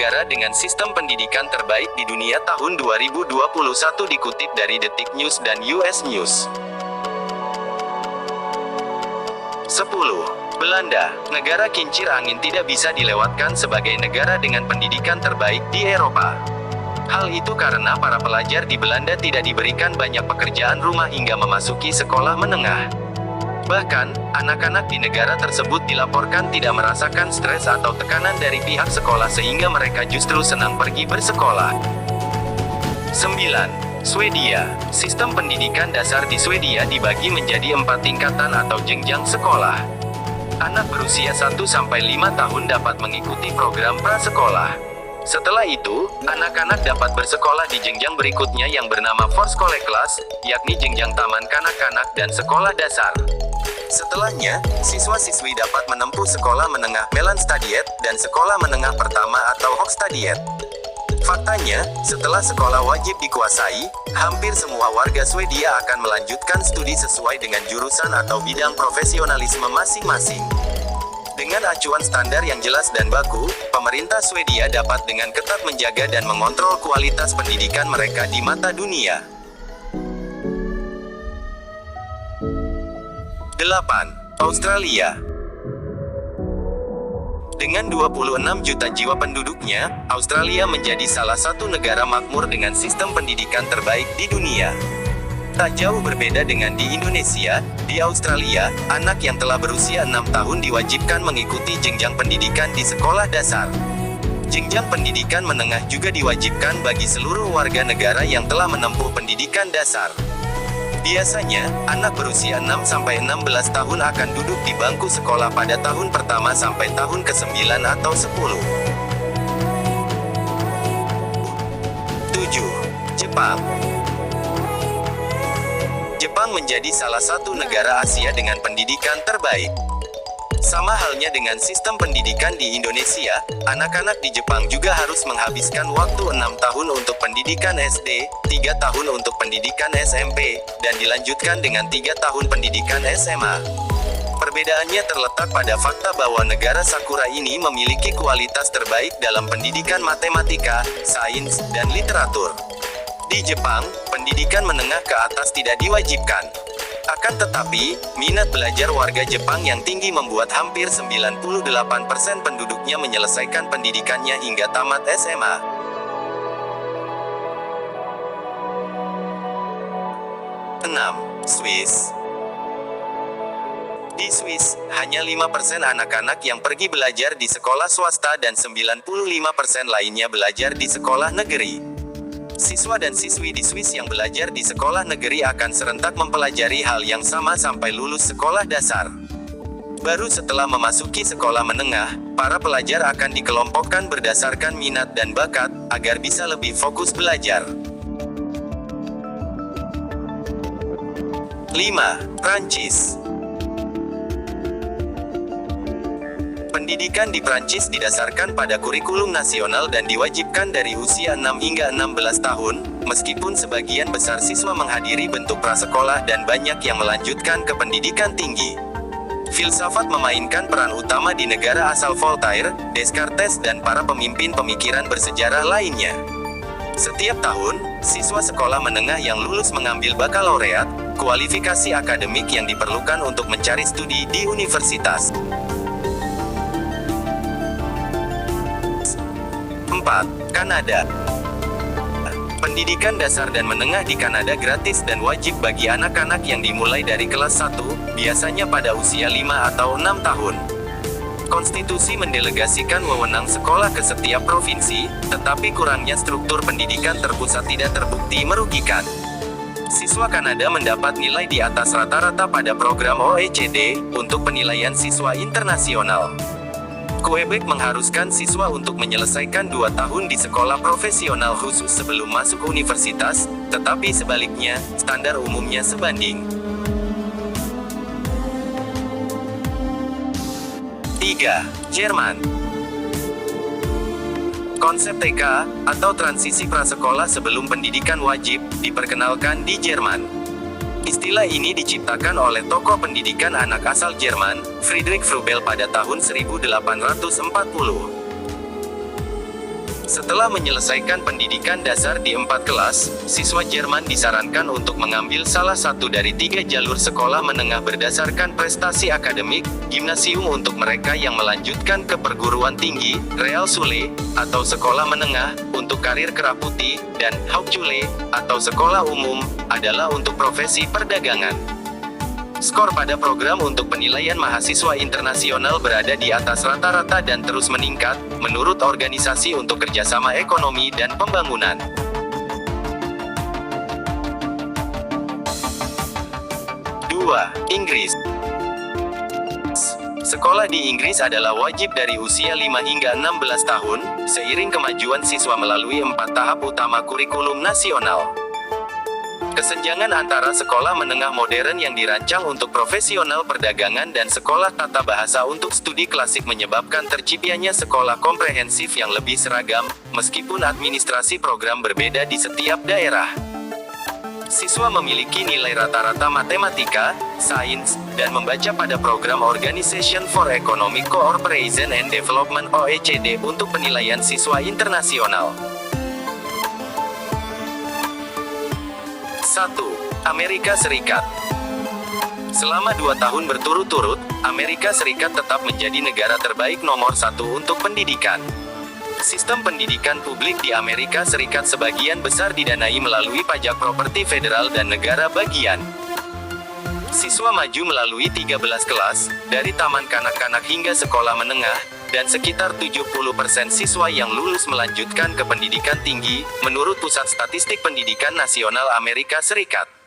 negara dengan sistem pendidikan terbaik di dunia tahun 2021 dikutip dari Detik News dan US News. 10. Belanda, negara kincir angin tidak bisa dilewatkan sebagai negara dengan pendidikan terbaik di Eropa. Hal itu karena para pelajar di Belanda tidak diberikan banyak pekerjaan rumah hingga memasuki sekolah menengah. Bahkan, anak-anak di negara tersebut dilaporkan tidak merasakan stres atau tekanan dari pihak sekolah sehingga mereka justru senang pergi bersekolah. 9. Swedia. Sistem pendidikan dasar di Swedia dibagi menjadi 4 tingkatan atau jenjang sekolah. Anak berusia 1-5 tahun dapat mengikuti program prasekolah. Setelah itu, anak-anak dapat bersekolah di jenjang berikutnya yang bernama Voorskoolklas, yakni jenjang taman kanak-kanak dan sekolah dasar. Setelahnya, siswa-siswi dapat menempuh sekolah menengah Mellanstadiet dan sekolah menengah pertama atau Hoogstadiet. Faktanya, setelah sekolah wajib dikuasai, hampir semua warga Swedia akan melanjutkan studi sesuai dengan jurusan atau bidang profesionalisme masing-masing. Dengan acuan standar yang jelas dan baku, pemerintah Swedia dapat dengan ketat menjaga dan mengontrol kualitas pendidikan mereka di mata dunia. 8. Australia. Dengan 26 juta jiwa penduduknya, Australia menjadi salah satu negara makmur dengan sistem pendidikan terbaik di dunia. Tak jauh berbeda dengan di Indonesia, di Australia, anak yang telah berusia 6 tahun diwajibkan mengikuti jenjang pendidikan di sekolah dasar. Jenjang pendidikan menengah juga diwajibkan bagi seluruh warga negara yang telah menempuh pendidikan dasar. Biasanya, anak berusia 6-16 tahun akan duduk di bangku sekolah pada tahun pertama sampai tahun ke-9 atau 10. 7. Jepang. Jepang menjadi salah satu negara Asia dengan pendidikan terbaik. Sama halnya dengan sistem pendidikan di Indonesia, anak-anak di Jepang juga harus menghabiskan waktu 6 tahun untuk pendidikan SD, 3 tahun untuk pendidikan SMP, dan dilanjutkan dengan 3 tahun pendidikan SMA. Perbedaannya terletak pada fakta bahwa negara Sakura ini memiliki kualitas terbaik dalam pendidikan matematika, sains, dan literatur. Di Jepang, pendidikan menengah ke atas tidak diwajibkan. Akan tetapi, minat belajar warga Jepang yang tinggi membuat hampir 98% penduduknya menyelesaikan pendidikannya hingga tamat SMA. 6. Swiss. Di Swiss, hanya 5% anak-anak yang pergi belajar di sekolah swasta dan 95% lainnya belajar di sekolah negeri. Siswa dan siswi di Swiss yang belajar di sekolah negeri akan serentak mempelajari hal yang sama sampai lulus sekolah dasar. Baru setelah memasuki sekolah menengah, para pelajar akan dikelompokkan berdasarkan minat dan bakat, agar bisa lebih fokus belajar. 5. Prancis. Pendidikan di Prancis didasarkan pada kurikulum nasional dan diwajibkan dari usia 6 hingga 16 tahun, meskipun sebagian besar siswa menghadiri bentuk prasekolah dan banyak yang melanjutkan ke pendidikan tinggi. Filsafat memainkan peran utama di negara asal Voltaire, Descartes dan para pemimpin pemikiran bersejarah lainnya. Setiap tahun, siswa sekolah menengah yang lulus mengambil bakalaureat, kualifikasi akademik yang diperlukan untuk mencari studi di universitas. 4. Kanada. Pendidikan dasar dan menengah di Kanada gratis dan wajib bagi anak-anak yang dimulai dari kelas 1, biasanya pada usia 5 atau 6 tahun. Konstitusi mendelegasikan wewenang sekolah ke setiap provinsi, tetapi kurangnya struktur pendidikan terpusat tidak terbukti merugikan. Siswa Kanada mendapat nilai di atas rata-rata pada program OECD, untuk penilaian siswa internasional. Quebec mengharuskan siswa untuk menyelesaikan 2 tahun di sekolah profesional khusus sebelum masuk universitas, tetapi sebaliknya, standar umumnya sebanding. 3. Jerman. Konsep TK, atau transisi prasekolah sebelum pendidikan wajib, diperkenalkan di Jerman. Istilah ini diciptakan oleh tokoh pendidikan anak asal Jerman, Friedrich Froebel pada tahun 1840. Setelah menyelesaikan pendidikan dasar di 4 kelas, siswa Jerman disarankan untuk mengambil salah satu dari 3 jalur sekolah menengah berdasarkan prestasi akademik, gimnasium untuk mereka yang melanjutkan ke perguruan tinggi, Realschule, atau sekolah menengah, untuk karir keraputi, dan Hauptschule, atau sekolah umum, adalah untuk profesi perdagangan. Skor pada program untuk penilaian mahasiswa internasional berada di atas rata-rata dan terus meningkat, menurut Organisasi untuk Kerjasama Ekonomi dan Pembangunan. 2. Inggris. Sekolah di Inggris adalah wajib dari usia 5 hingga 16 tahun, seiring kemajuan siswa melalui 4 tahap utama kurikulum nasional. Kesenjangan antara sekolah menengah modern yang dirancang untuk profesional perdagangan dan sekolah tata bahasa untuk studi klasik menyebabkan terciptanya sekolah komprehensif yang lebih seragam, meskipun administrasi program berbeda di setiap daerah. Siswa memiliki nilai rata-rata matematika, sains, dan membaca pada program Organization for Economic Cooperation and Development (OECD) untuk penilaian siswa internasional. 1. Amerika Serikat. Selama 2 tahun berturut-turut, Amerika Serikat tetap menjadi negara terbaik nomor 1 untuk pendidikan. Sistem pendidikan publik di Amerika Serikat sebagian besar didanai melalui pajak properti federal dan negara bagian. Siswa maju melalui 13 kelas, dari taman kanak-kanak hingga sekolah menengah, dan sekitar 70% siswa yang lulus melanjutkan ke pendidikan tinggi, menurut Pusat Statistik Pendidikan Nasional Amerika Serikat.